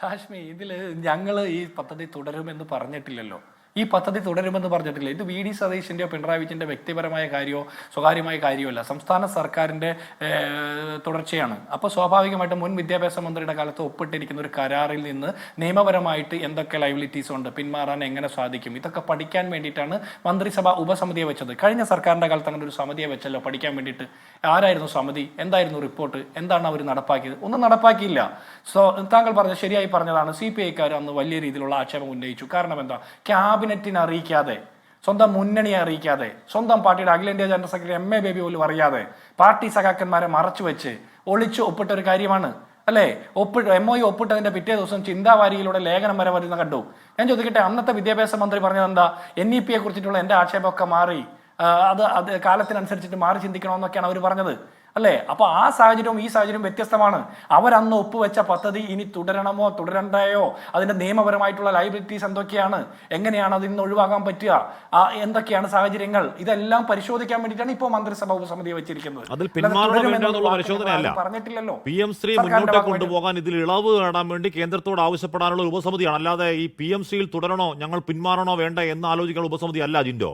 ഹാഷ്മി, ഇതിൽ ഞങ്ങൾ ഈ പദ്ധതി തുടരുമെന്ന് പറഞ്ഞിട്ടില്ലല്ലോ. ഈ പദ്ധതി തുടരുമെന്ന് പറഞ്ഞിട്ടില്ല. ഇത് വി ഡി സതീശൻ്റെയോ പിണറായി വിജയൻ്റെ വ്യക്തിപരമായ കാര്യമോ സ്വകാര്യമായ കാര്യമല്ല, സംസ്ഥാന സർക്കാരിൻ്റെ തുടർച്ചയാണ്. അപ്പോൾ സ്വാഭാവികമായിട്ടും മുൻ വിദ്യാഭ്യാസ മന്ത്രിയുടെ കാലത്ത് ഒപ്പിട്ടിരിക്കുന്ന ഒരു കരാറിൽ നിന്ന് നിയമപരമായിട്ട് എന്തൊക്കെ ലൈബിലിറ്റീസ് ഉണ്ട്, പിന്മാറാൻ എങ്ങനെ സാധിക്കും, ഇതൊക്കെ പഠിക്കാൻ വേണ്ടിയിട്ടാണ് മന്ത്രിസഭ ഉപസമിതിയെ വെച്ചത്. കഴിഞ്ഞ സർക്കാരിൻ്റെ കാലത്ത് അങ്ങനെ ഒരു സമിതിയെ വെച്ചല്ലോ പഠിക്കാൻ വേണ്ടിയിട്ട്. ആരായിരുന്നു സമിതി? എന്തായിരുന്നു റിപ്പോർട്ട്? എന്താണ് അവർ നടപ്പാക്കിയത്? ഒന്നും നടപ്പാക്കിയില്ല. താങ്കൾ പറഞ്ഞ ശരിയായി പറഞ്ഞതാണ്. CPI-ക്കാർ അന്ന് വലിയ രീതിയിലുള്ള ആക്ഷേപം ഉന്നയിച്ചു. കാരണം എന്താ? ക്യാബിനറ്റിനെ അറിയിക്കാതെ, സ്വന്തം മുന്നണിയെ അറിയിക്കാതെ, സ്വന്തം പാർട്ടിയുടെ അഖിലേന്ത്യാ ജനറൽ സെക്രട്ടറി MA ബേബി പോലും അറിയാതെ പാർട്ടി സഖാക്കന്മാരെ മറച്ചു വെച്ച് ഒളിച്ചു ഒപ്പിട്ട ഒരു കാര്യമാണ് അല്ലേ? MOU ഒപ്പിട്ടതിന്റെ പിറ്റേ ദിവസം ചിന്താവാരിയിലൂടെ ലേഖനം വരെ വരുന്ന കണ്ടു. ഞാൻ ചോദിക്കട്ടെ, അന്നത്തെ വിദ്യാഭ്യാസ മന്ത്രി പറഞ്ഞത് എന്താ? NEP-യെ കുറിച്ചിട്ടുള്ള എൻ്റെ ആക്ഷേപമൊക്കെ മാറി, അത് കാലത്തിനനുസരിച്ചിട്ട് മാറി ചിന്തിക്കണമെന്നൊക്കെയാണ് അവർ പറഞ്ഞത് അല്ലേ? അപ്പൊ ആ സാഹചര്യവും ഈ സാഹചര്യവും വ്യത്യസ്തമാണ്. അവരന്ന് ഒപ്പുവെച്ച പദ്ധതി ഇനി തുടരണമോ തുടരണ്ടയോ, അതിന്റെ നിയമപരമായിട്ടുള്ള ലൈബിലിറ്റീസ് എന്തൊക്കെയാണ്, എങ്ങനെയാണ് അതിൽ നിന്ന് ഒഴിവാക്കാൻ പറ്റുക, എന്തൊക്കെയാണ് സാഹചര്യങ്ങൾ, ഇതെല്ലാം പരിശോധിക്കാൻ വേണ്ടിയിട്ടാണ് ഇപ്പോൾ മന്ത്രിസഭ ഉപസമിതിയെ വെച്ചിരിക്കുന്നത്. പറഞ്ഞിട്ടില്ലല്ലോ. PM3 മുന്നോട്ട് കൊണ്ടുപോകാൻ ഇതിൽ ഇളവ് നേടാൻ വേണ്ടി കേന്ദ്രത്തോട് ആവശ്യപ്പെടാനുള്ള ഉപസമിതിയാണ്. അല്ലാതെ ഈ PM3യിൽ തുടരണോ ഞങ്ങൾ പിന്മാറണോ വേണ്ട എന്ന് ആലോചിക്കുന്ന ഉപസമിതി അല്ല ജിൻഡോ.